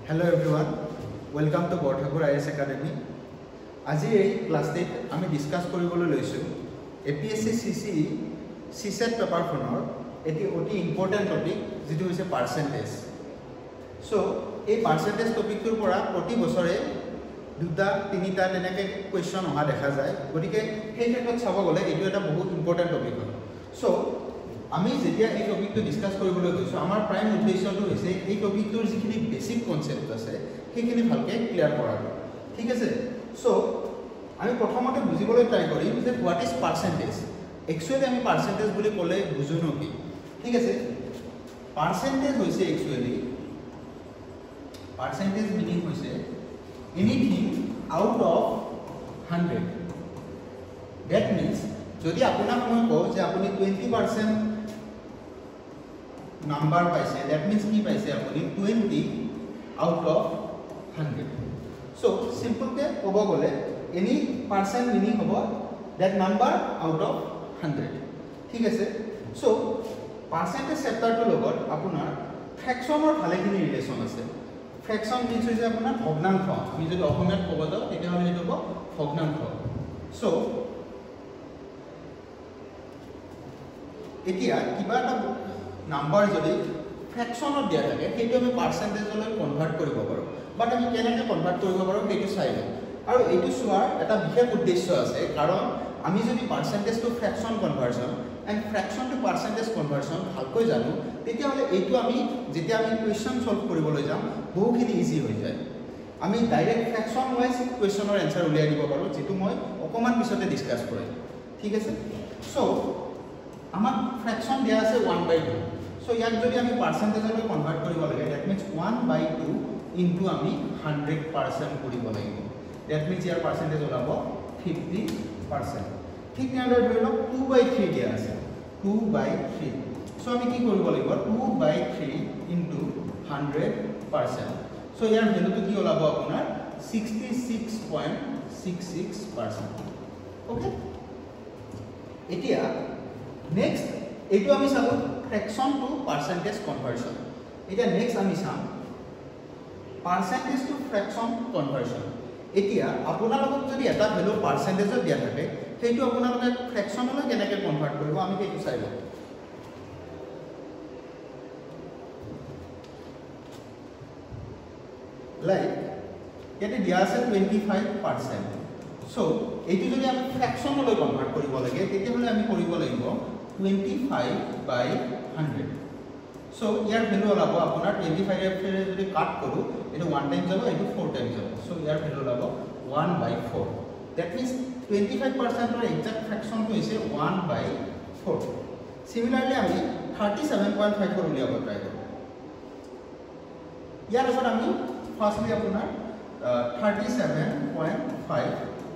Hello everyone, welcome to Borthakur IAS Academy. আজি এই ক্লাসটিত আমি ডিসকাস কৰিবলৈ লৈছো APSC CCE CSET পেপাৰ খনৰ এটি অতি ইম্পৰ্টেন্ট টপিক যেটো হৈছে পাৰ্সেন্টেজ। সো এই পাৰ্সেন্টেজ টপিকটোৰ পৰা প্ৰতি বছৰে দুটা তিনিটা তেনেকৈ কোৱেশ্চন অহা দেখা যায়, গতিকে সেই ক্ষেত্ৰত চাব গ'লে এইটো এটা বহুত ইম্পৰ্টেন্ট টপিক হয়। সো আমি যেতিয়া এই টপিকটো ডিসকাস কৰিবলৈ গৈছো আমাৰ প্ৰাইম উদ্দেশ্যটো হৈছে এই টপিকটোৰ যিখিনি বেসিক কনসেপ্ট আছে সেইখিনি ভালকে ক্লিয়াৰ কৰাটো, ঠিক আছে। সো আমি প্ৰথমতে বুজিবলৈ ট্ৰাই কৰিম যে হোৱাট ইজ পাৰ্সেন্টেজ। একচুয়ালি আমি পাৰ্সেন্টেজ বুলি ক'লে বুজোনো কি, ঠিক আছে। পাৰ্সেন্টেজ হৈছে একচুয়ালি পাৰ্সেন্টেজ মিনিং হৈছে anything out of 100। That means যদি আপোনাক মই কওঁ যে আপুনি 20% নাম্বাৰ পাইছে, দ্যাট মিন্স কি পাইছে আপুনি 20 আউট অফ 100। সো সিম্পলকে ক'ব গ'লে এনি পাৰ্সেন্ট মিনিং হ'ব দ্যাট নাম্বাৰ আউট অফ 100, ঠিক আছে। সো পাৰ্সেন্টেজ চেপ্টাৰটোৰ লগত আপোনাৰ ফ্ৰেকশনৰ ভালেখিনি ৰিলেশ্যন আছে। ফ্ৰেকশন মিন্স হৈছে আপোনাৰ ভগ্নাংশ, আমি যদি অসমীয়াত ক'ব যাওঁ তেতিয়াহ'লে এইটো হ'ব ভগ্নাংশ। সো এতিয়া কিবা এটা নাম্বাৰ যদি ফ্ৰেকশনত দিয়া থাকে সেইটো আমি পাৰ্সেন্টেজলৈ কনভাৰ্ট কৰিব পাৰোঁ, বাট আমি কেনেকৈ কনভাৰ্ট কৰিব পাৰোঁ সেইটো চাই লওঁ। আৰু এইটো চোৱাৰ এটা বিশেষ উদ্দেশ্য আছে, কাৰণ আমি যদি percentage to fraction conversion and fraction to percentage conversion ভালকৈ জানো তেতিয়াহ'লে এইটো আমি যেতিয়া আমি কুৱেশ্যন সলভ কৰিবলৈ যাম বহুখিনি ইজি হৈ যায়। আমি ডাইৰেক্ট ফ্ৰেকশন ৱাইজ কুৱেশ্যনৰ এনচাৰ উলিয়াই দিব পাৰোঁ, যিটো মই অকণমান পিছতে ডিছকাছ কৰিম, ঠিক আছে। সো আমাক ফ্ৰেকশন দিয়া আছে 1/2। সো ইয়াক যদি আমি পাৰ্সেন্টেজলৈ কনভাৰ্ট কৰিব লাগে দ্যাট মিন্স 1/2 ইনটু আমি 100% কৰিব লাগিব। দ্যাট মিন্স ইয়াৰ পাৰ্সেন্টেজ ওলাব 50%। ঠিক তেনেদৰে ধৰি লওক 2/3 দিয়া আছে, 2/3। সো আমি কি কৰিব লাগিব 2/3 ইনটু 100%। সো ইয়াৰ ভ্যালুটো কি ওলাব আপোনাৰ 66.66%। ওকে, এতিয়া নেক্সট এইটো আমি চাব ফ্ৰেকশন টু পাৰ্সেন্টেজ কনভাৰ্সন। এতিয়া নেক্সট আমি চাম পাৰ্সেন্টেজ টু ফ্ৰেকশন কনভাৰ্সন। এতিয়া আপোনালোকক যদি এটা ভ্যালু পাৰ্সেন্টেজত দিয়া থাকে সেইটো আপোনালোকে ফ্ৰেকশনলৈ কেনেকৈ কনভাৰ্ট কৰিব আমি সেইটো চাই লওঁ। লাইক ইয়াতে দিয়া আছে 25%। সো এইটো যদি আমি ফ্ৰেকশনলৈ কনভাৰ্ট কৰিব লাগে তেতিয়াহ'লে আমি কৰিব লাগিব 25/100। সো ইয়াৰ ভ্যালু ওলাব আপোনাৰ 25 এৰে যদি কাট কৰোঁ এইটো 1 টাইম যাব, এইটো 4 টাইম যাব। সো ইয়াৰ ভ্যালু ওলাব 1/4। দ্যাট মিন্স 25%ৰ এক্সাক্ট ফ্ৰেকশনটো হৈছে 1/4। সিমিলাৰলি আমি 37.5 উলিয়াব ট্ৰাই কৰোঁ। ইয়াৰ লগত আমি ফাৰ্ষ্টলি আপোনাৰ 37.5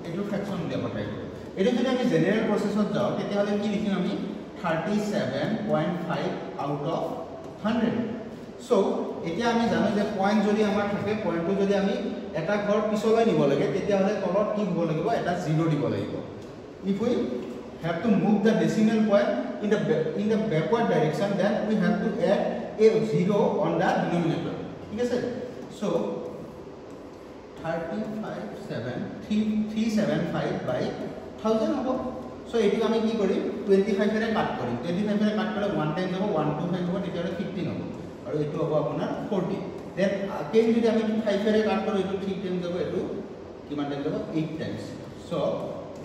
এইটো ফ্ৰেকশন উলিয়াব ট্ৰাই কৰোঁ। এইটো যদি আমি জেনেৰেল প্ৰচেছত যাওঁ তেতিয়াহ'লে কি লিখিম আমি 37.5 আউট অফ 100। সো এতিয়া আমি জানো যে পইণ্ট যদি আমাৰ থাকে, পইণ্টটো যদি আমি এটা ঘৰ পিছলৈ নিব লাগে তেতিয়াহ'লে তলত কি হ'ব লাগিব, এটা 0 দিব লাগিব। If we have to move the decimal point in the backward direction, then we have to add a 0 on the denominator, ঠিক আছে। সো 375/1000 হ'ব। সো এইটো আমি কি কৰিম 25 এৰে কাট কৰিম, 25 এৰে কাট কৰিলে 1 টাইম যাব, 125 হ'ব, তেতিয়াহ'লে 15 হ'ব, আৰু এইটো হ'ব আপোনাৰ 40। দেন কেই যদি আমি 5 এৰে কাট কৰোঁ এইটো 3 টাইম যাব, এইটো কিমান টাইম যাব 8 টাইমছ। সো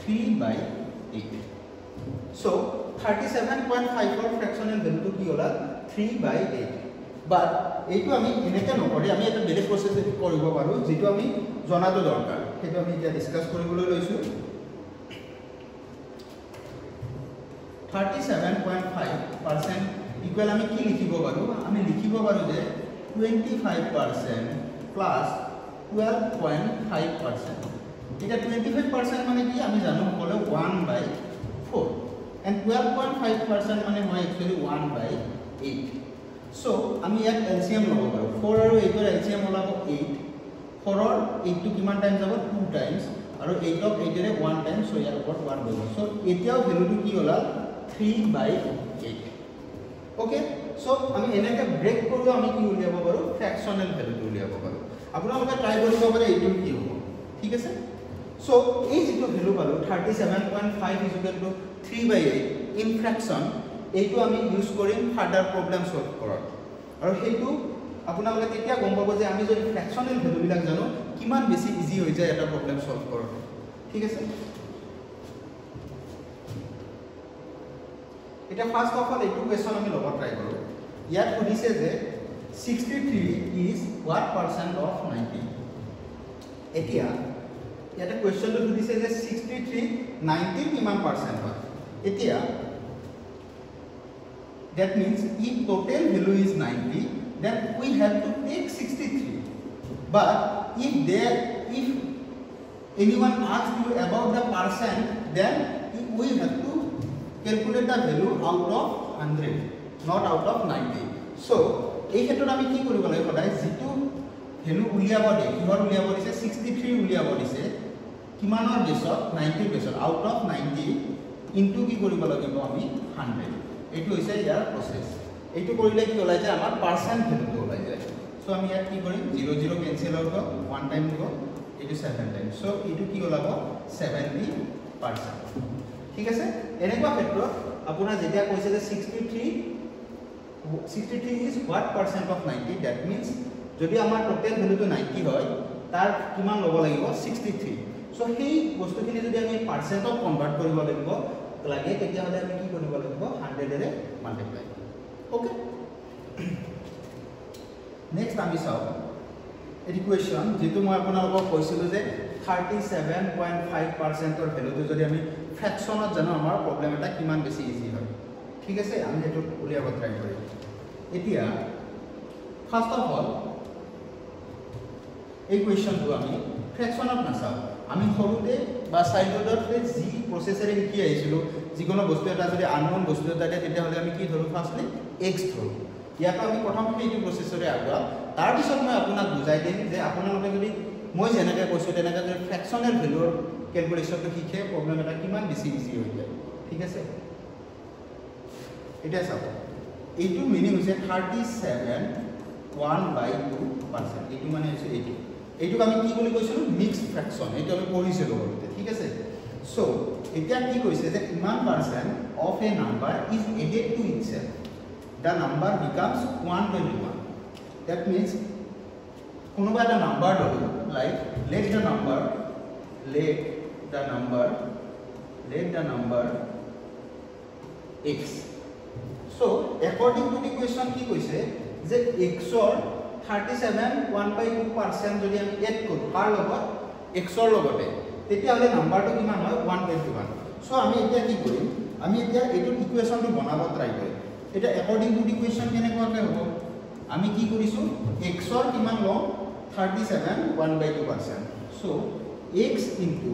3/8। সো 37.5ৰ ফ্ৰেকশনেল ভ্যালুটো কি ওলাল 3/8। বাট এইটো আমি এনেকৈ নকৰি আমি এটা বেলেগ প্ৰচেছ কৰিব পাৰোঁ, যিটো আমি জনাটো দৰকাৰ, সেইটো আমি এতিয়া ডিছকাছ কৰিবলৈ লৈছোঁ। 37.5% ইকুৱেল আমি কি লিখিব পাৰোঁ, আমি লিখিব পাৰোঁ যে 25% প্লাছ 12.5%। এতিয়া 25% মানে কি আমি জানো সকলোৱে 1/4 এণ্ড 12.5% মানে হয় একচুৱেলি 1/8। সো আমি ইয়াত এলচিএম ল'ব পাৰোঁ, 4 আৰু 8ৰ এলচিএম ওলাব 8। 4ৰ 8টো কিমান টাইম যাব 2 টাইমছ, আৰু 8ক 8এৰে 1 টাইম। সো ইয়াৰ ওপৰত 1 বহিব। সো এতিয়াও ভ্যালুটো কি ওলাল 3/8। ওকে, সো আমি এনেকে ব্ৰেক কৰিও আমি কি উলিয়াব পাৰো ফ্ৰেকশনাল ভ্যালুটো উলিয়াব পাৰো আপোনালোকে ট্ৰাই কৰিব পাৰে এইটো কি হ'ব ঠিক আছে সো এই যেটো ভ্যালু পালো 37.5 3/8 ইন ফ্ৰেকশন এইটো আমি ইউজ কৰিম ফাৰ্দাৰ প্ৰবলেম সলভ কৰাত আৰু সেইটো আপোনালোকে তেতিয়া গম পাব যে আমি যদি ফ্ৰেকশনাল ভ্যালু বিলাক জানো কিমান বেছি ইজি হৈ যায় এটা প্ৰবলেম সলভ কৰাত ঠিক আছে এটা ফাৰ্স্ট অফ অল এইটো কোয়েশ্চন আমি লব ট্ৰাই কৰো ইয়াত সুধিছে যে 63 is what percent of 90 এতিয়া ইয়াতে কোয়েশ্চনটো সুধিছে যে 63 90 কিমান পার্সেন্ট হয় এতিয়া that means if total value is 90 then we have to take 63 but if anyone asks you about the percent then we have to calculate the value out of 100 not out of 90 so এই ক্ষেত্ৰত আমি কি কৰিব লাগিব সদায় যেটো value উলিয়াব দে কিহৰ উলিয়াব দিছে 63 উলিয়াব দিছে কিমানৰ বেছত 90 বেছত আউট অফ 90 ইনটু কি কৰিব লাগিব আমি 100 এইটো হৈছে ইয়াৰ প্ৰসেস এইটো কৰিলে কি ওলাই যায় আমাৰ পাৰ্সেন্ট ভ্যালুটো ওলাই যায় সো আমি ইয়াত কি কৰিম 0 0 কেনসেল আউট হ'ব 1 টাইম দিব এইটো 7 টাইম সো এইটো কি ওলাব 70% ঠিক আছে এনেকুৱা ক্ষেত্ৰত আপোনাৰ যেতিয়া কৈছে যে 63 is what percent of 90 that means যদি আমাৰ টোটাল ভ্যালুটো 90 হয় তাৰ কিমান লব লাগিব 63 সো সেই বস্তুখিনি যদি আমি পাৰ্সেন্টত কনভাৰ্ট কৰিব লাগিব লাগে তেতিয়া হলে আমি কি কৰিব লাগিব 100 এৰে মাল্টিপ্লাই ওকে নেক্সট আমি চাও এই ইকুয়েশন যেটো মই আপোনালোকক কৈছিলো যে 37.5% অৰ ভ্যালুটো যদি আমি ফ্ৰেকশনত জানো আমাৰ প্ৰবলেম এটা কিমান বেছি ইজি হয় ঠিক আছে আমি এটো উলিয়াব ট্রাই কৰিম এতিয়া ফাৰ্স্ট অফ অল এই কোয়েশ্চনটো আমি ফ্ৰেকশনত নাচাও আমি সৰুতে বা চাইল্ডহুডতে যি প্ৰসেসৰে কি আহিছিল যিকোনো বস্তু এটা যদি আননোন বস্তু এটা থাকে তেতিয়া হলে আমি কি ধৰো ফাৰ্স্টলি x ধৰো ইয়াত আমি প্ৰথম এইটো প্ৰসেসৰে আগোৱা তাৰ পিছত মই আপোনাক বুজাই দিম যে আপোনালোকে যদি মই যেনেকৈ কৈছো তেনেকৈ যদি ফ্ৰেকশনাল ভ্যালুৰ ক্যালকুলেশনটো শিকে প্ৰবলেম এটা কিমান বেছি ইজি হৈ যায় ঠিক আছে এটা চাও এইটো মিনিং হৈছে 37.1/2% এইটো মানে হৈছে এইটো আমি কি বুলি কৈছিলো মিক্সড ফ্ৰেকশন এইটো আমি পঢ়িছিলো আগতে ঠিক আছে সো এতিয়া কি কৈছে যে ইমান percent of a number is added to itself the number becomes 121 that means কোনোবা এটা নাম্বার ললো like let the number x so according to the question কি কৈছে যে x ৰ 37.1/2% যদি আমি এড কৰো কাৰ লগত x ৰ লগতে তেতিয়া হলে নাম্বাৰটো কিমান হয় 121 সো আমি এতিয়া কি কৰিম আমি এতিয়া এইটো ইকুয়েশনটো বনাব ট্ৰাই কৰিম এটা according to the question কেনেকৈ হ'ব আমি কি কৰিছো x ৰ কিমান লম 37.1/2% so x into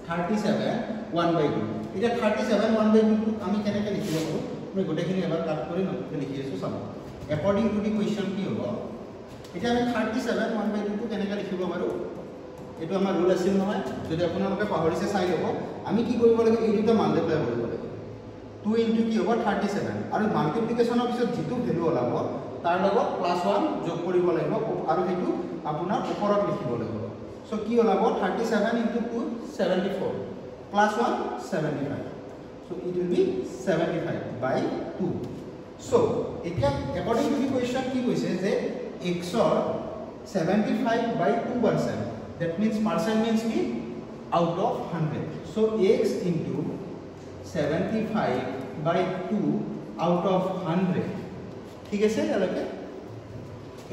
37.1/2 এটা 37.1/2 আমি কেনেকৈ লিখিব পাৰো মই গোটেইখিনি এবাৰ কাট কৰি নতুনকৈ লিখি আছো চাব according to the question কি হ'ব এটা আমি 37.1/2 কেনেকৈ লিখিব পাৰো এটো আমাৰ ৰুল আছিল নহয় যদি আপোনালোকে পাহৰিছে চাই লব আমি কি কৰিব লাগে এই দুটা মাল্টিপ্লাই কৰিব লাগে 2 into কি হ'ব 37 আৰু মাল্টিপ্লিকেশনৰ পিছত যেটো ভ্যালু ওলাব তাৰ লগত +1 যোগ কৰিব লাগিব আৰু হেতু আপোনাৰ ওপৰত লিখিব লাগিব সো কি ওলাব 37 into 2 74 +1 75 so it will be 75/2 so এতিয়া according to the question কি কৈছে যে x ৰ 75/2% that means percent means ki out of 100 so x into 75/2 out of 100 ঠিক আছে এলকে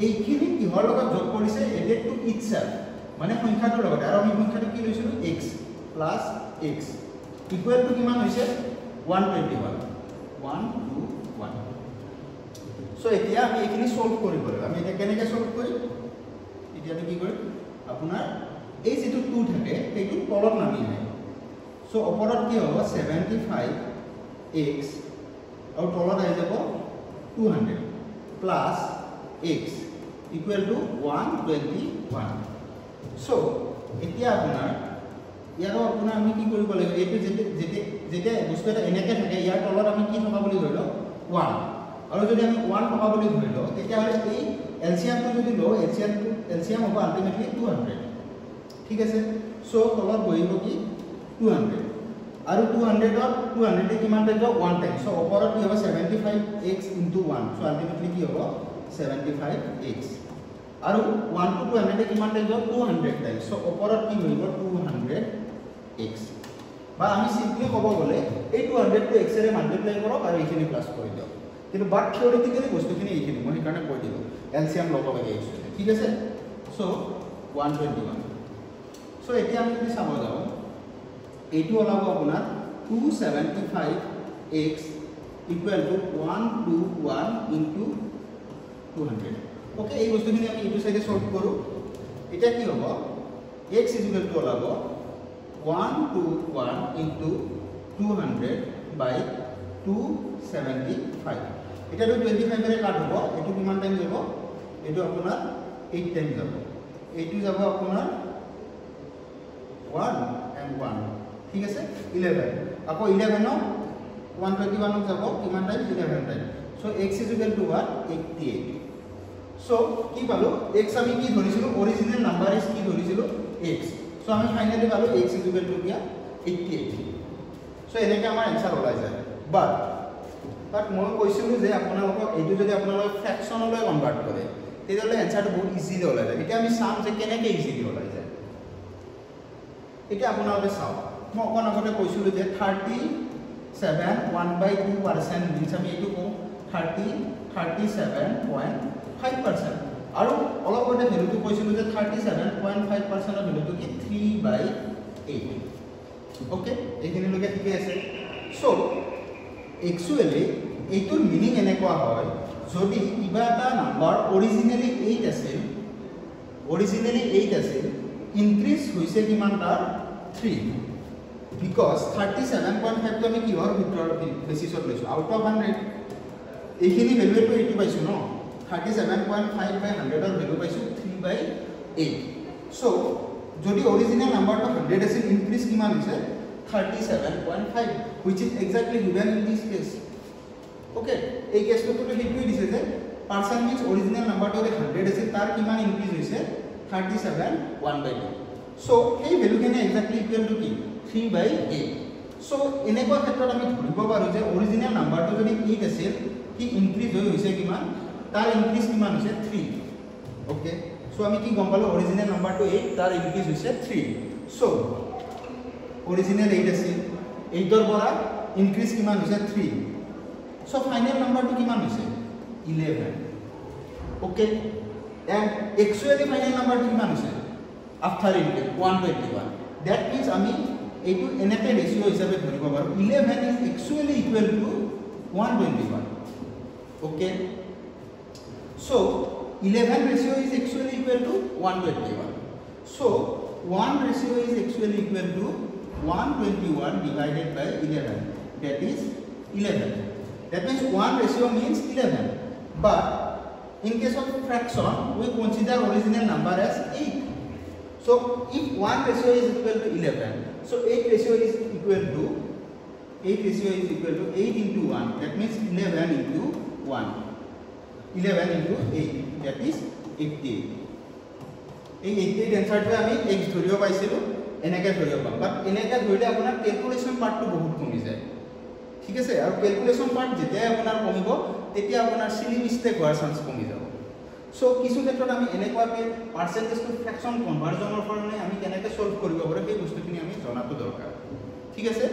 এইখিনি কিহৰ লগত যোগ কৰিছে এডেড টু ইটসেলফ মানে সংখ্যাটোৰ লগত আৰু আমি সংখ্যাটো কি লৈছিলো x plus x equal to কিমান হৈছে 121 সো এতিয়া আমি এইখিনি সলভ কৰিব লাগিব আমি এটা কেনেকৈ সলভ কৰিম এতিয়া আমি কি কৰিম আপোনাৰ এই যেটো 2 থাকে সেইটো তলত নামি আহে সো ওপৰত কি হ'ব 75x আৰু তলত আহি যাব 200 plus x equal to 121 so এতিয়া আপোনাৰ ইয়াৰো আপোনাৰ আমি কি কৰিব লাগিব এইটো যেতে বস্তু এটা এনেকৈ থাকে ইয়াৰ তলত আমি কি থকা বুলি ধৰিলো 1 আৰু যদি আমি 1 টকা বুলি ধৰি লওঁ তেতিয়াহ'লে এই এলচিয়ামটো যদি লওঁ এলচিয়াম হ'ব আল্টিমেটলি 200 ঠিক আছে সো তলত বহিব কি 200 আৰু 200 এ কিমান টাইম 1 টাইম সো ওপৰত কি হ'ব 75x * 1 সো আল্টিমেটলি কি হ'ব 75x আৰু 1 to 200 এ কিমান টাইম 200 টাইম সো ওপৰত কি হ'ব 200x বা আমি সিম্পলি ক'ব গ'লে এই 200 টো x এৰে মাল্টিপ্লাই কৰক আৰু এইখিনি প্লাস কৰি দিয়ক কিন্তু বাট থিওৰিটিক্যালি বস্তুখিনি এইখিনি মই সেইকাৰণে কৈ দিলোঁ এলচিয়াম ল'ব লাগে এক্সুৱেলি ঠিক আছে সো 121 সো এতিয়া আমি যদি চাব যাওঁ এইটো ওলাব আপোনাৰ 275x = 121 * 200 ওকে এই বস্তুখিনি আমি এইটো সাইডে সলভ কৰো এটা কি হ'ব x = ওলাব 121 * 200 / 275 এটা তো 25 এৰে কাট হ'ব এটো কিমান টাইম যাব এটো আপোনাৰ 8 টাইম যাব এইটো যাব আপোনাৰ 1 and 1 ঠিক আছে 11 আকৌ 11 নো 121 যাব কিমান time 11 time so x = what 88 so কি পালো x আমি কি ধৰিছিলো অৰিজিনাল নাম্বাৰ ইজ কি ধৰিছিলো x সো আমি ফাইনালি পালো x = কিয়া 88 সো এনেকৈ আমাৰ आंसर ওলাই যায় বাট মই কৈছিলো যে আপোনালোকক এইটো যদি আপোনালোক ফ্ৰেকশনলৈ কনভাৰ্ট কৰে তেতিয়াহ'লে आंसरটো বহুত ইজিলি ওলাই যায় এতিয়া আমি চাম যে কেনেকৈ ইজিলি ওলাই যায় এটা আপোনালোকে চাও মই অকন আগতে কৈছিলো যে 37 1/2% মিন্স আমি এইটো কম 37.5% আৰু অলপতে ভ্যালুটো কৈছিলো যে 37.5% এর ভ্যালুটো কি 3/8 ওকে এইখিনি লগে ঠিকই আছে সো একচুয়ালি এইটোৰ মিনিং এনেকুৱা হয় যদি কিবা এটা নাম্বাৰ অৰিজিনালি 8 আছিল ইনক্ৰিজ হৈছে কিমান তাৰ 3 বিকজ 37.5 তো আমি কিহৰ ভিতৰত বেসিছত লৈছো আউট অফ 100 এইখিনি ভ্যালুটো এইটো পাইছো ন 37.5 by 100 এর ভ্যালু পাইছো 3/8 সো যদি অরিজিনাল নাম্বারটো 100 আছিল ইনক্রিজ কিমান হৈছে 37.5 which is exactly given in this case okay এই কেসটো তো হেতুই দিছে যে পারসন মিন্স অরিজিনাল নাম্বারটো 100 আছিল তার কিমান ইনক্রিজ হৈছে 37.1/2 সো এই ভ্যালুখিনি এক্স্যাক্টলি ইকুয়াল টু কি 3/8 সো এনেকুৱা ক্ষেত্ৰত আমি ধৰিব পাৰো যে অৰিজিনাল নাম্বাৰটো যদি 8 আছিল কি ইনক্রিজ হৈছে কিমান তার ইনক্রিজ কিমান হৈছে 3 ওকে সো আমি কি গম পালো অরিজিনাল নাম্বারটো 8 তার ইনক্রিজ হৈছে 3 সো অরিজিনাল 8 আছিল 8 এর পৰা ইনক্রিজ কিমান হৈছে 3 সো ফাইনাল নাম্বারটো কিমান হৈছে 11 ওকে এন্ড एक्चुअली ফাইনাল নাম্বারটো কিমান হৈছে আফটার ইনক্রিজ 121 দ্যাট মিন্স আমি এইটো এনেকে রেশিও হিসাবে ধৰিব পাৰো 11 is actually equal to 121 okay so 11 ratio is actually equal to 121 so 1 ratio is actually equal to 121 divided by 11 that is 11 that means 1 ratio means 11 but in case of fraction we consider original number as 8 so if 1 ratio is equal to 11 so 8 ratio is equal to 8 into 1 that means 11 into 1 11 into 8 that is 88 এই 88 आंसरটো আমি x ধৰিব পাইছিলো এনেকৈ ধৰিব পাম বাট এনেকৈ ধৰিলে আপোনাৰ ক্যালকুলেশন পাৰ্টটো বহুত কমি যায় ঠিক আছে আৰু ক্যালকুলেশন পাৰ্ট যেতিয়া আপোনাৰ কমিব তেতিয়া আপোনাৰ সিলি মিস্টেক হোৱাৰ চান্স কমি যাব সো কিছু ক্ষেত্ৰত আমি এনেকুৱাকে পাৰ্সেন্টেজ টু ফ্ৰ্যাকশন কনভাৰ্জনৰ কাৰণে আমি কেনেকৈ সলভ কৰিব পাৰো সেই বস্তুখিনি আমি জনাটো দৰকাৰ ঠিক আছে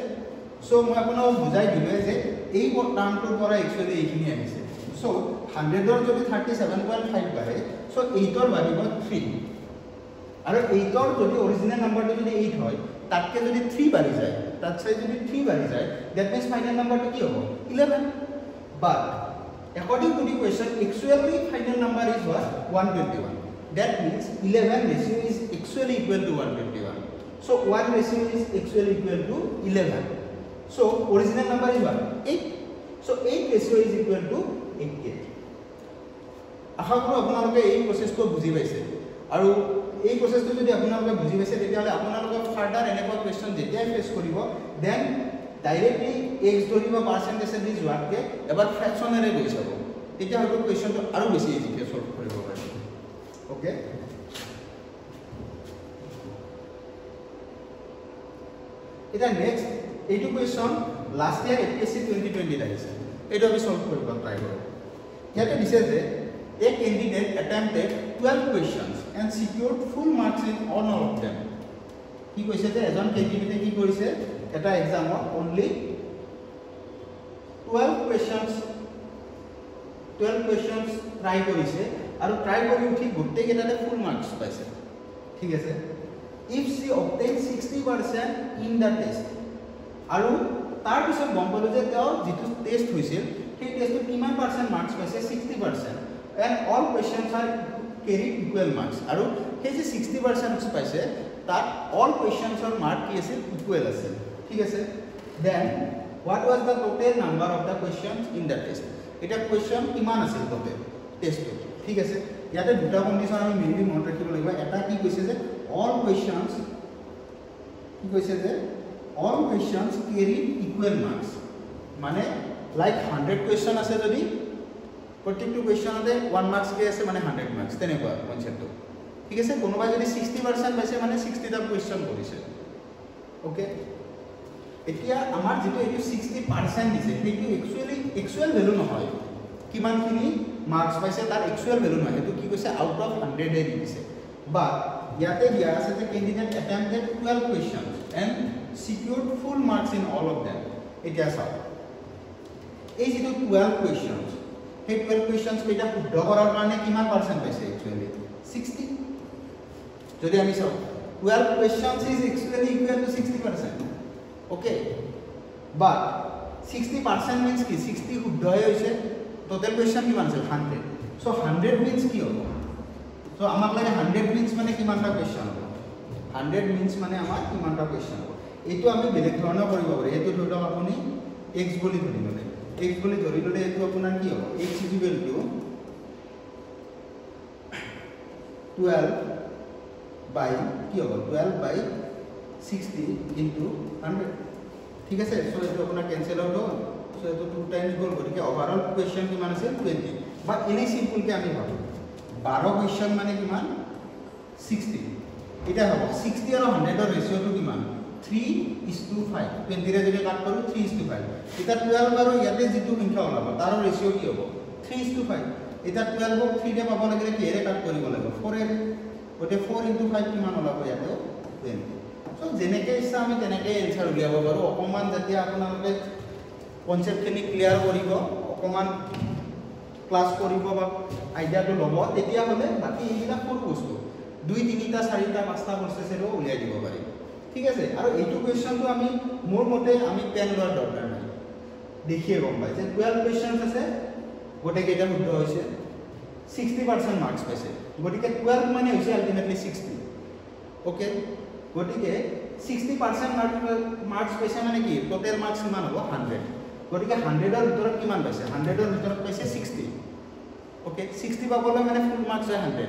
সো মই আপোনাক বুজাই দিলে যে এই টাৰ্মটোৰ পৰা एक्चुअली এইখিনি আহিছে সো 100 ৰ যদি 37.5 বাঢ়ে সো 8 ৰ বাঢ়িব 3 আৰু 8 ৰ যদি অৰিজিনাল নাম্বাৰটো যদি 8 হয় তাতকে যদি 3 বাঢ়ি যায় তাত চাই যদি 3 বাঢ়ি যায় দ্যাট মিন্স ফাইনাল নাম্বাৰটো কি হ'ব 11 বাট according to the question actually final number is what 121 that means 11 ratio is actually equal to 121 so 1 ratio is actually equal to 11 so original number is what 8 so 8 ratio is equal to 88 আশা কৰো আপোনালোকে এই প্ৰসেসটো বুজি পাইছে আৰু এই প্ৰসেসটো যদি আপোনালোকে বুজি পাইছে তেতিয়াহলে আপোনালোকে ফাৰ্দাৰ এনেকুৱা কোৱেশ্চন যেতিয়া ফেস কৰিব দেন ডাইৰেক্টলি x ধৰিব পাৰ্সেন্টেজ যোৱাতকে এবাৰ ফ্ৰ্যাকশনেৰে গৈ যাব তেতিয়া হয়তো কুৱেশ্যনটো আৰু বেছি ইজিকে সলভ কৰিব পাৰিব ওকে এটা নেক্সট এইটো কুৱেশ্যন লাষ্ট ইয়াৰ APSC 2020 আহিছে এইটো আমি সলভ কৰিব ট্ৰাই কৰোঁ ইয়াতে দিছে যে a candidate attempted 12 questions and secured full marks in all of them কি কৈছে যে এজন ক্যান্ডিডেটে কি কৰিছে এটা এক্সামত only 12 questions ট্ৰাই কৰিছে আৰু ট্ৰাই কৰি উঠি গোটেই কেইটাতে ফুল মাৰ্কস পাইছে ঠিক আছে if she obtained 60% in the test আৰু তাৰ পিছত গম পালো যে তেওঁ যেটো টেষ্ট হৈছিল সেই টেষ্টত কিমান পাৰ্সেন্ট মাৰ্কস পাইছে 60% and all questions are carried equal marks আৰু সেই যে 60% পাইছে that all questions or mark কি আছিল equal আছিল ঠিক আছে then what was the total number of the questions in the test এটা question কিমান আছিল total test ঠিক আছে ইয়াতে দুটা কন্ডিশন আমি মেইনলি মনত ৰাখিব লাগিব এটা কি কৈছে যে all questions কি কৈছে যে all questions carry equal marks মানে like 100 question আছে যদি প্ৰত্যেকটো কোৱেশ্চনতে 1 মাৰ্কস কে আছে মানে 100 মাৰ্কস তেনেকুৱা কনসেপ্টটো ঠিক আছে কোনোবাই যদি 60% পাইছে মানে 60 টা কোৱেশ্চন কৰিছে ওকে এতিয়া আমাৰ যেটো এই 60% দিছে সেইটো একচুয়াল ভ্যালু নহয় কিমানখিনি মাৰ্কস পাইছে তাৰ একচুয়াল ভ্যালু নহয় সেইটো কি কৈছে আউট অফ 100 এ দিছে বাট ইয়াতে দিয়া আছে যে candidate attempted 12 questions and secured full marks in all of them এটা চাও এই যেটো 12 questions hey 12 questions কেটা শুদ্ধ কৰাৰ কাৰণে কিমান পার্সেন্ট পাইছে একচুয়ালি 60 যদি আমি চাও 12 questions is actually equal to 60% okay but 60% means কি 60 শুদ্ধ হৈছে total question কিমান আছে 100 so 100 means কি হ'ব so আমাক লাগে 100 means মানে কিমানটা question হ'ব 100 means মানে আমাৰ কিমানটা question হ'ব এইটো আমি বেলেগ ধৰণে কৰিব পাৰো এইটো ধৰিলো আপুনি x বুলি ধৰি ললে x বুলি ধৰি ললে এইটো আপোনাৰ কি হ'ব x = 12 by কি হ'ব 12 by 60 into 100 ঠিক আছে সো এইটো আপোনাৰ ক্যান্সেল আউট হ'ব সো এইটো 2 টাইমস গল গতিকে ওভারঅল কোৱেশ্চন কিমান আছে 20 বাট এনে সিম্পল কে আমি ভাবো 12 কোৱেশ্চন মানে কিমান 60 এটা হ'ব 60 আৰু 100 ৰ ৰেশিওটো কিমান 3:5 20 ৰে যদি কাট কৰো 3:5 এটা 12 আৰু ইয়াতে যেটো সংখ্যা ওলাব তাৰ ৰেশিও কি হ'ব 3:5 এটা 12 ক 3 ৰে পাব লাগিলে কি এৰে কাট কৰিব লাগিব 4 এৰে ওতে 4:5 কিমান ওলাব ইয়াতে 20 সো যেনেকৈ ইচ্ছা আমি তেনেকৈ এনসার উলিয়াব পাৰো অকমান যেতিয়া আপোনালোকে কনসেপ্টখিনি ক্লিয়াৰ কৰিব অকমান ক্লাস কৰিব বা আইডিয়াটো ল'ব তেতিয়া হলে বাকি এইটা সৰু বস্তু 2 3টা 4টা 5টা প্ৰসেসেৰো উলিয়াই দিব পাৰি ঠিক আছে আৰু এইটো কোৱেশ্চনটো আমি মোৰ মতে আমি পেন লোৱাৰ দৰকাৰ নাই দেখিয়ে গম পাই যে 12 কোৱেশ্চনছ আছে গোটে কেইটা শুদ্ধ হৈছে 60% মার্কস পাইছে গটিকে 12 মানে হৈছে আলটিমেটলি 60 ওকে গটিকে 60% মার্কস পাইছে মানে কি টোটাল মার্কস কিমান হ'ব 100 গটিকে 100 ৰ ভিতৰত কিমান পাইছে 100 ৰ ভিতৰত পাইছে 60 ওকে 60 পাবলৈ মানে ফুল মাৰ্কস হয় 100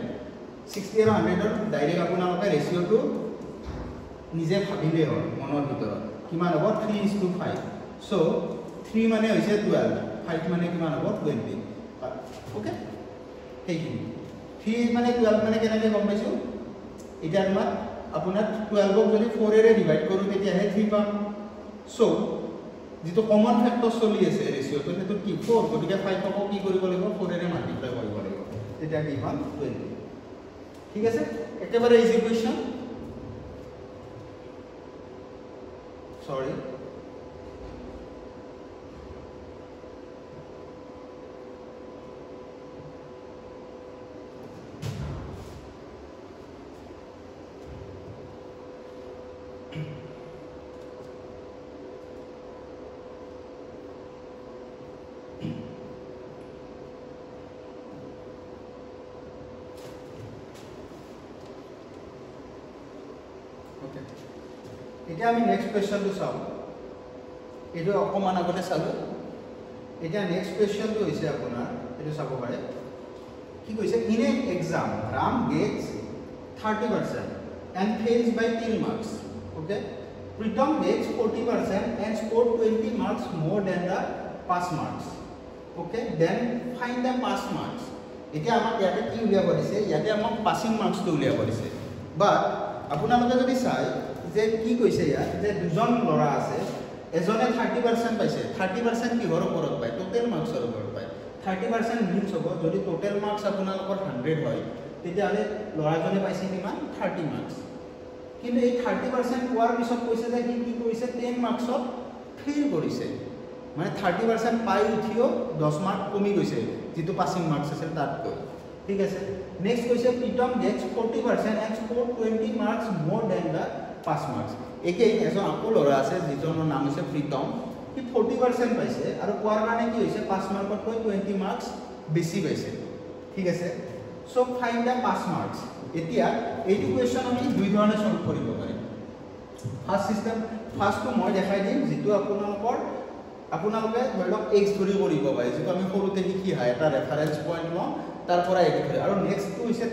60 আৰু 100 ৰ ডাইৰেক্ট আপোনালোকে ৰেশিওটো নিজে ভাবিলে হয় মনৰ ভিতৰত কিমান হ'ব 3:5 সো 3 মানে হৈছে 12 5 মানে কিমান হ'ব 20 ওকে এইখিনি 3 মানে 12 মানে কেনেকৈ গম পাইছো এটা আমাৰ আপোনাৰ 12 ক যদি 4 এৰে ডিভাইড কৰো তেতিয়া হে 3 পাম সো যেটো কমন ফ্যাক্টৰ চলি আছে ৰেশিওটো সেইটো কি 4 গতিকে 5 ক কি কৰিব লাগিব 4 এৰে মাল্টিপ্লাই কৰিব লাগিব তেতিয়া কি পাম 20 ঠিক আছে একেবাৰে ইজি কোৱেশ্চন sorry এতিয়া আমি নেক্সট কোৱেশ্চনটো চাও এটো অকমান আগতে চালো এটা নেক্সট কোৱেশ্চনটো হৈছে আপোনাৰ এটো চাব পাৰে কি কৈছে in a exam Ram gets 30% and fails by 3 marks okay Pritam gets 40% and scored 20 marks more than the pass marks okay then find the pass marks এতিয়া আমাক ইয়াতে কি উলিয়াব দিছে ইয়াতে আমাক পাছিং মাৰ্কছটো উলিয়াব দিছে বাট আপোনালোকে যদি চাই যে কি কৈছে ইয়াত যে দুজন ল'ৰা আছে এজনে 30% পাইছে 30% কিহৰ ওপৰত পায় টোটেল মাৰ্কছৰ ওপৰত পায় 30% মিন্স হ'ব যদি টোটেল মাৰ্কছ আপোনালোকৰ 100 হয় তেতিয়াহ'লে ল'ৰাজনে পাইছে কিমান 30 মাৰ্কছ কিন্তু এই 30% পোৱাৰ পিছত কৈছে যে কি কৰিছে 10 মাৰ্কছত ফেইল কৰিছে মানে 30% পাই উঠিও 10 মাৰ্ক কমি গৈছে যেটো পাছিং মাৰ্কছ আছিল তাতকৈ ঠিক আছে নেক্সট কৈছে Pritam gets 40% and scored 20 marks more than the pass marks একে এজন আকৌ ল'ৰা আছে যিজনৰ নাম হৈছে প্ৰীতম কি 40% পাইছে আৰু কোৱাৰ কাৰণে কি হৈছে পাছ মাৰ্কতকৈ 20 মাৰ্কছ বেছি পাইছে ঠিক আছে so find the pass marks এতিয়া এইটো কোৱেশ্চন আমি দুই ধৰণে সলভ কৰিব পাৰিম ফাৰ্ষ্টটো মই দেখাই দিম যেটো আপোনালোকে ধৰি লওক x ধৰি কৰিব পাৰে যেটো আমি সৰুতে শিকি হয় এটা ৰেফাৰেন্স পইণ্ট লওঁ তাৰ পৰা x ধৰি আৰু নেক্সটটো হৈছে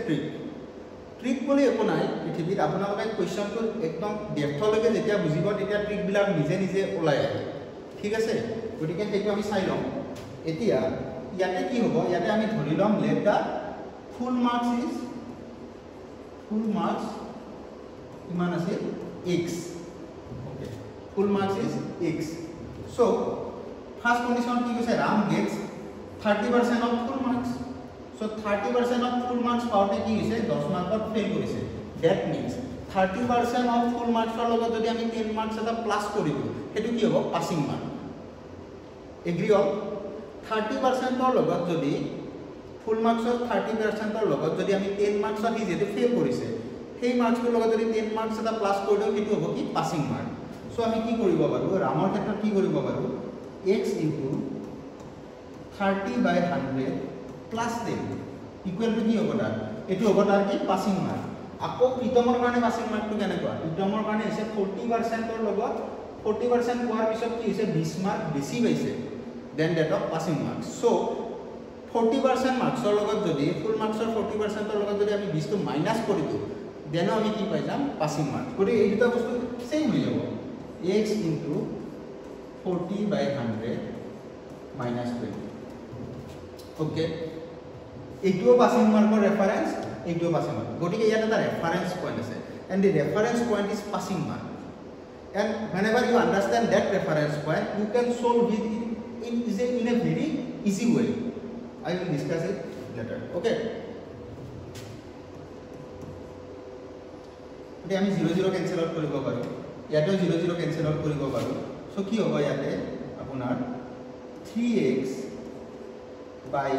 ট্ৰিক বুলি একো নাই পৃথিৱীত আপোনালোকে কোৱেশ্চনটো একদম ডেপথলৈকে যেতিয়া বুজিব তেতিয়া ট্ৰিকবিলাক নিজে নিজে ওলাই আহে ঠিক আছে গতিকে সেইটো আমি চাই লওঁ এতিয়া ইয়াতে কি হ'ব ইয়াতে আমি ধৰি লম লেট দা ফুল মাৰ্কছ কিমান আছে x okay full marks is x so first condition কি কৈছে Ram gets 30% of full marks so 30% of full marks পাওঁতে কি হৈছে 10 মাৰ্কত ফেইল কৰিছে that means 30% of full marks ৰ লগত যদি আমি 10 মাৰ্কছ এটা প্লাস কৰি দিও হেতু কি হ'ব পাছিং মাৰ্ক এগ্ৰি অল 30% ৰ লগত যদি ফুল মাৰ্কছৰ 30% ৰ লগত যদি আমি 10 মাৰ্কছত হি যেটো ফেইল কৰিছে সেই মাৰ্কছৰ লগত যদি 10 মাৰ্কছ এটা প্লাস কৰি দিও হেতু হ'ব কি পাছিং মাৰ্ক সো আমি কি কৰিব পাৰো ৰামৰ ক্ষেত্ৰত কি কৰিব পাৰো x into 30/100 plus 10 equal to কি হ'ব তাৰ এটো হ'ব তাৰ কি পাছিং মাৰ্ক আকৌ প্ৰীতমৰ কাৰণে পাছিং মাৰ্কটো কেনেকুৱা প্ৰীতমৰ কাৰণে হৈছে 40% ৰ লগত 40% পোৱাৰ পিছত কি হৈছে 20 মাৰ্ক বেছি পাইছে then that of passing mark so 40% মাৰ্কছৰ লগত যদি ফুল মাৰ্কছৰ 40% ৰ লগত যদি আমি 20 টো মাইনাস কৰি দিও দেন আমি কি পাই যাম পাছিং মাৰ্ক গতি এই দুটা বস্তু সেম হৈ যাব x into 40/100 minus 20 okay এইটো পাছিং মাৰ্কৰ ৰেফাৰেন্স এইটো পাছিং মাৰ্ক গতিকে ইয়াত এটা ৰেফাৰেন্স পইণ্ট আছে and the reference point is passing mark and whenever you understand that reference point you can solve it in a very easy way I will discuss it later okay এতিয়া আমি 0 cancel out কৰিব পাৰো ইয়াতেও 0 cancel out কৰিব পাৰো so কি হ'ব ইয়াতে আপোনাৰ 3x by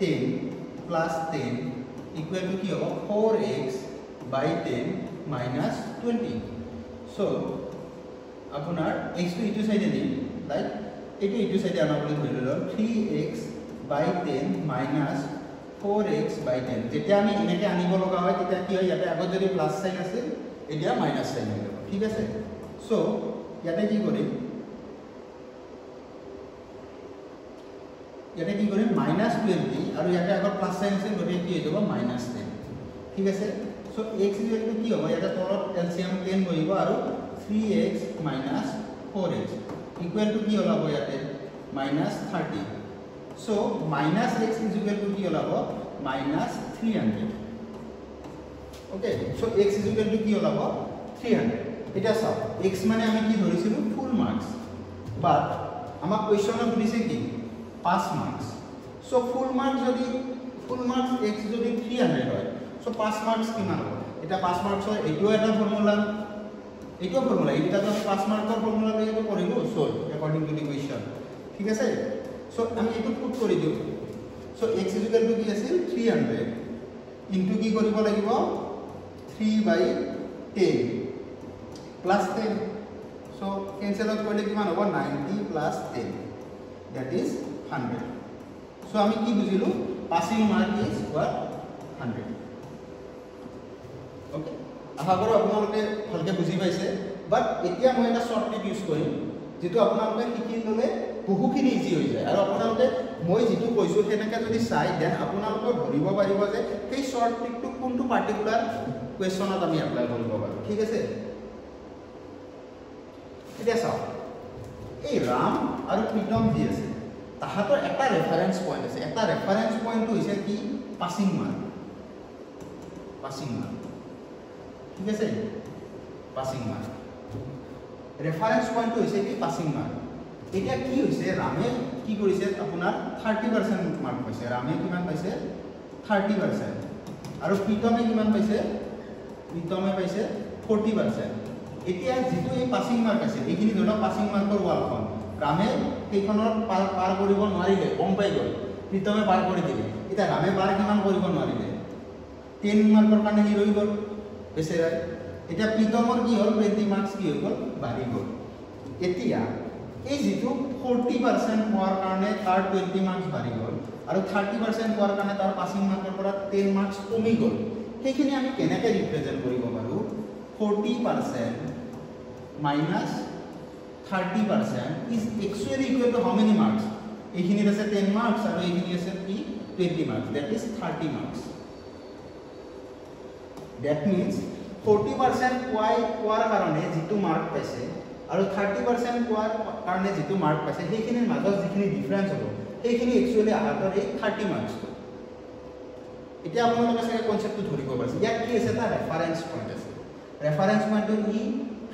10 plus 10 equal to কি হ'ব 4x by 10 minus 20 so আপোনাৰ x টো ইটো সাইডে দিম লাইক এটো ইটো সাইডে আনা বুলি ধৰি ললো 3x by 10 minus 4x by 10 যেতিয়া আমি এনেকে আনিব লগা হয় তেতিয়া কি হয় ইয়াতে আগত যদি প্লাস সাইন আছে এতিয়া মাইনাস সাইন হৈ যাব ঠিক আছে সো ইয়াতে কি কৰিম -20 আৰু ইয়াতে আগত প্লাস সাইন আছে গতিকে কি হৈ যাব -10 ঠিক আছে সো x ইকুৱেল টু কি হ'ব ইয়াতে তলত এলসিএম 10 বহিব আৰু 3x - 4x ইকুৱেল টু কি ওলাব ইয়াতে -30 so -x is equal to কি ওলাব -300 okay so x is equal to কি ওলাব 300 এটা চাও x মানে আমি কি ধৰিছিলো ফুল মাৰ্কস বাট আমাক কোৱেশ্চনত দিছে কি pass marks so full marks x যদি 300 হয় সো পাস মার্কস কিমান হ'ব এটা পাস মার্কস হয় এইটো এটা ফৰ্মুলা এইটো এটা তো পাস মাৰ্কৰ ফৰ্মুলা লৈ কৰিলো সলভ অ্যাকৰ্ডিং টু দি কোৱেশ্চন ঠিক আছে সো আমি এইটো পুট কৰি দিও so x is equal to কি আছিল 300 ইনটু কি কৰিব লাগিব 3/10 plus 10 so cancel out কৰিলে কিমান হ'ব 90 plus 10 that is 100 so আমি কি বুজিলো passing mark is what 100 okay আশা কৰো আপোনালোকে ভালকে বুজি পাইছে বাট এতিয়া মই এটা শৰ্ট ট্ৰিক ইউজ কৰিম যেটো আপোনালোকে শিকি ললে বহুখিনি ইজি হৈ যায় আৰু আপোনালোকে মই যেটো কৈছো হেনেকা যদি চাই দেন আপোনালোকে ধৰিব পাৰিব যে সেই শৰ্ট ট্ৰিকটো কোনটো পাৰ্টিকুলাৰ কোৱেশ্চনত আমি এপ্লাই কৰিব পাৰো ঠিক আছে এতিয়া চাও এই ৰাম আৰু প্ৰীতম দি আছে তাহাঁতৰ এটা ৰেফাৰেন্স পইণ্ট আছে এটা ৰেফাৰেন্স পইণ্টটো হৈছে কি পাছিং মাৰ্ক ঠিক আছে পাছিং মাৰ্ক ৰেফাৰেন্স পইণ্টটো হৈছে কি পাছিং মাৰ্ক এতিয়া কি হৈছে ৰামে কি কৰিছে আপোনাৰ 30% মাৰ্ক পাইছে ৰামে কিমান পাইছে 30% আৰু প্ৰীতমে কিমান পাইছে প্ৰীতমে পাইছে 40% এতিয়া যেটো এই পাছিং মাৰ্ক আছে এইখিনি ধৰক পাছিং মাৰ্কৰ ওয়ালখন ৰামে সেইখনৰ পাৰ কৰিব নোৱাৰিলে কম পাই গ'ল প্ৰীতমে পাৰ কৰি দিলে এটা ৰামে পাৰ কিমান কৰিব নোৱাৰিলে 10 মাৰ্কৰ কাৰণে হি ৰৈ গ'ল বেছেৰাই এটা প্ৰীতমৰ কি হ'ল 20 মাৰ্কস কি হৈ গ'ল বাঢ়ি গ'ল এতিয়া এই যেটো 40% পোৱাৰ কাৰণে তাৰ 20 মাৰ্কস বাঢ়ি গ'ল আৰু 30% পোৱাৰ কাৰণে তাৰ পাছিং মাৰ্কৰ পৰা 10 মাৰ্কস কমি গ'ল সেইখিনি আমি কেনেকৈ ৰিপ্ৰেজেন্ট কৰিব পাৰো 40% minus 30% is actually equal to how many marks? এইখিনিত আছে 10 marks আৰু এইখিনি আছে কি 20 marks that is 30 marks that means 40% পোৱাৰ কাৰণে যেটো মাৰ্ক পাইছে আৰু 30% পোৱাৰ কাৰণে যেটো মাৰ্ক পাইছে সেইখিনিৰ মাজত যিখিনি ডিফাৰেন্স হ'ব সেইখিনি actually আহাতৰ এই 30 marks এতিয়া আপোনালোকে চাগে কনসেপ্টটো ধৰিব পাৰিছে ইয়াত কি আছে এটা ৰেফাৰেন্স পইণ্ট আছে ৰেফাৰেন্স পইণ্টটো ই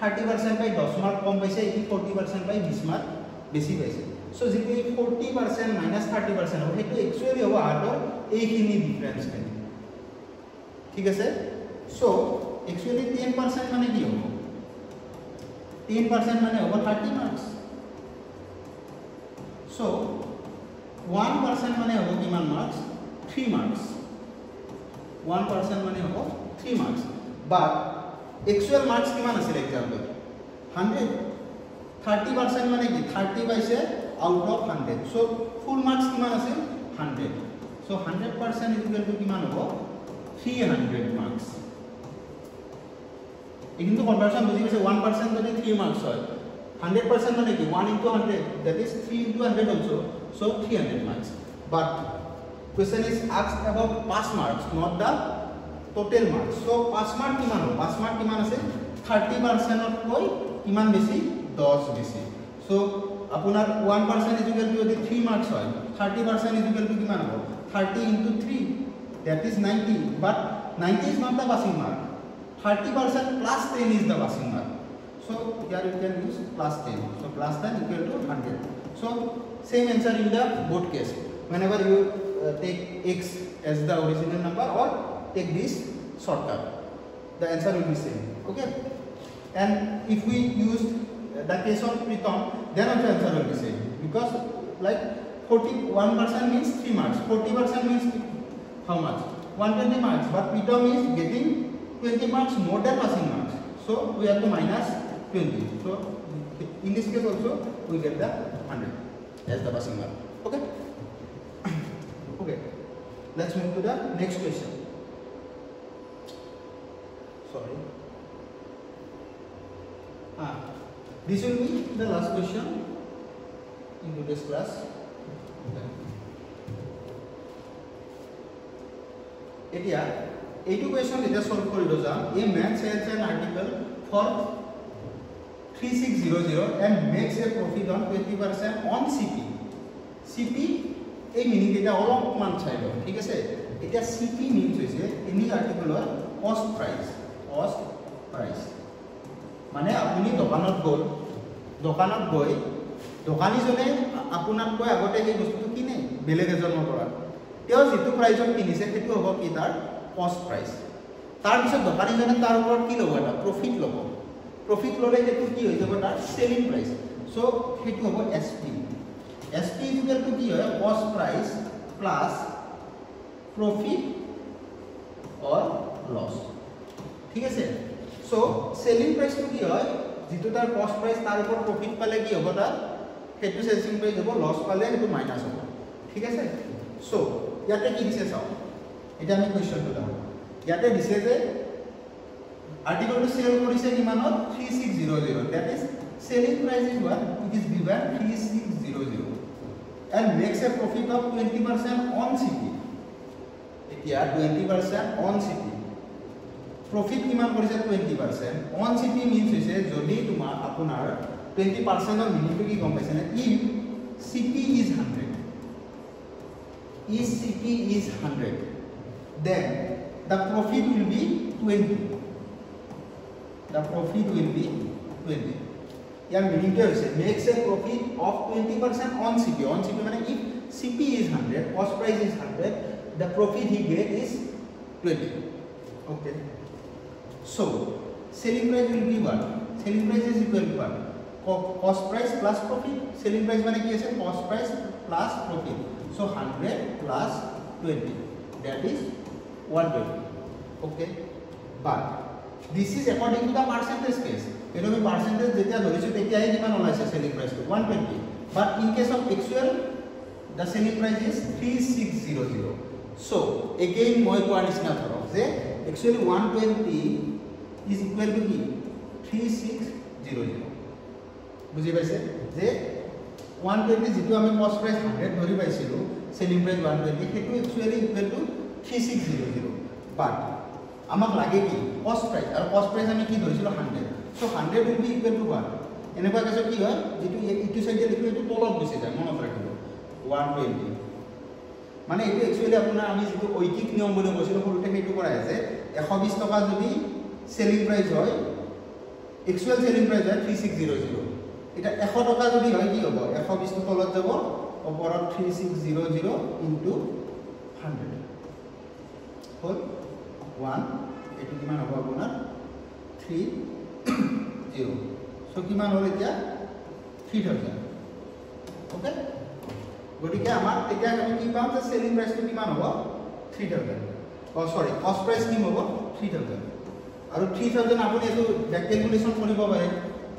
30% বাই 10 মাৰ্ক কম পাইছে ই 40% বাই 20 মাৰ্ক বেছি পাইছে সো যেটো 40% মাইনাস 30% হ'ব হেতু एक्चुअली হ'ব আহাতৰ এইখিনি ডিফাৰেন্স খিনি ঠিক আছে সো एक्चुअली 10% মানে কি হ'ব 10% মানে হ'ব 30 মাৰ্কস সো 1% মানে হ'ব কিমান মাৰ্কস 3 মাৰ্কস 1% মানে হ'ব 3 marks but actual marks কিমান আছিল example 100 30% মানে কি 30 পাইছে out of 100 so full marks কিমান আছিল 100 so 100% is equal to কিমান হ'ব 300 marks কিন্তু কনভার্সন বুজি পাইছে 1% যদি 3 marks হয় 100% মানে কি 1 into 100 that is 3 into 100 also so 300 marks but question is asked about pass marks not the total marks so pass mark kiman ho pass mark kiman ase 30% of koi kiman besi 10 besi so apunar 1% is equal to 3 marks hoy 30% is equal to kiman ho 30 into 3 that is 90 but 90 is not the passing mark 30% plus 10 is the passing mark so here you can use plus 10 so plus 10 equal to 100 so same answer in the both case whenever you take x as the original number or take this shortcut the answer will be same okay and if we use the case of Pritam then also answer will be same because like 41% means 3 marks 40% means how much 120 marks but Pritam is getting 20 marks more than passing marks so we have to minus 20 so in this case also we get the 100 as the passing mark okay okay let's move to the next question sorry this will be the last question in today's class etia eitu question eta solve korido jam a man sells an article for 3600 and makes a profit on 20% on cp এই meaning এটা অলপমান চাই লও ঠিক আছে এটা সিপি means হৈছে এনি আৰ্টিকলৰ কস্ট প্রাইস মানে আপুনি দোকানত গৈ দোকানীজনে আপোনাক কয় আগতে এই বস্তুটো কিনে বেলেগ এজনৰ পৰা তেওঁ যেটো প্ৰাইসত কিনিছে সেইটো হ'ব কি তাৰ কস্ট প্ৰাইস তাৰ পিছত দোকানীজনে তাৰ ওপৰত কি ল'ব এটা প্ৰফিট ললে সেইটো কি হৈ যাব তাৰ সেলিং প্রাইস সো সেইটো হ'ব SP SP is equal to কি হয় cost price plus profit or loss ঠিক আছে সো সেলিং প্রাইস তো কি হয় যেটো তার cost price তার উপর profit পালে কি হ'ব তার হেতু সেলিং প্রাইস হ'ব লস পালে হেতু মাইনাস হ'ব ঠিক আছে সো ইয়াতে কি দিছে চাও এটা আমি কোৱেশ্চনটো দাও ইয়াতে দিছে যে আৰ্টিকলটো সেল কৰিছে কিমানত 3600 that is selling price is what it is given 3600 and makes a profit of 20% on CP etia 20% on CP profit kiman korise 20% on CP means hoise jodi tuma apunar 20% or meaning to ki kom paise na if CP is 100 if CP is 100, then the profit will be 20. The profit will be 20. Here meaning to say makes a profit of 20% on CP. On CP means if CP is 100, cost price is 100, the profit he get is 20. Okay. So selling price will be what? Selling price is equal to what? Cost price plus profit. Selling price means ki ase cost price plus profit. So 100 plus 20, that is 120. Okay. But this is according to the percentage case. You know, percentage যেতিয়া ধৰিছো তেতিয়া কিমান ওলাইছে selling price to 120. But in case of actual, the selling price is 3600. So again মই কোৱাৰ নিচিনা ধৰক যে actually 120 is equal to কি 3600. বুজি পাইছে যে 120 যেটো আমি cost price 100 ধৰি পাইছিলো selling price 120 সেইটো actually equal to 3600. But আমাক লাগে কি cost price আৰু cost price আমি কি ধৰিছিলো 100. So 100 will be equal to 1. এনেকুৱা কেছত কি হয় যেটো ইটো সাইডে লিখো এটো তলত গুছি যায় মনত ৰাখিব 120 মানে এটো एक्चुअली আপোনাৰ আমি যেটো ঐকিক নিয়ম বুলি কৈছিলো সৰুতে সেইটো কৰা আছে 120 টকা যদি সেলিং প্রাইস হয় एक्चुअल সেলিং প্রাইস হয় 3600 এটা 100 টকা যদি হয় কি হ'ব 120 টো তলত যাব ওপৰত 3600 ইনটু 100 হল 1 এটো কিমান হ'ব আপোনাৰ 30 সো কিমান হল এতিয়া 3000 ওকে গটিকে আমাৰ তেতিয়া আমি কি পাম যে সেলিং প্রাইস টো কিমান হ'ব 3000 সরি কস্ট প্রাইস কি হ'ব 3000 আৰু 3000 আপুনি এটো ব্যাক ক্যালকুলেশন কৰিব পাৰে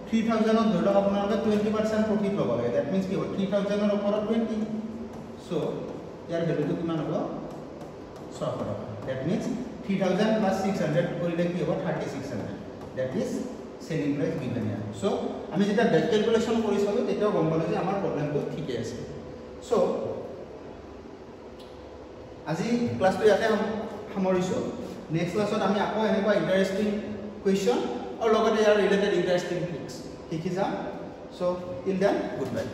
3000 ত ধৰক আপোনালোকে 20% প্ৰফিট ল'ব লাগে দ্যাট মিন্স কি হ'ব 3000 ৰ ওপৰত 20 সো ইয়াৰ ভ্যালুটো কিমান হ'ব 600 টকা দ্যাট মিন্স 3000 plus 600 কৰিলে কি হ'ব 3600 that is selling price given here so আমি যেটা ব্যাক ক্যালকুলেশন কৰিছিলো তেতিয়াও গম পালো যে আমাৰ প্ৰবলেমটো ঠিকই আছে সো আজি ক্লাসটো ইয়াতে সামৰিছো নেক্সট ক্লাছত আমি আকৌ এনেকুৱা ইন্টাৰেষ্টিং কোৱেশ্চন আৰু লগতে ইয়াৰ ৰিলেটেড ইন্টাৰেষ্টিং ট্ৰিক্স শিকি যাম so till then good bye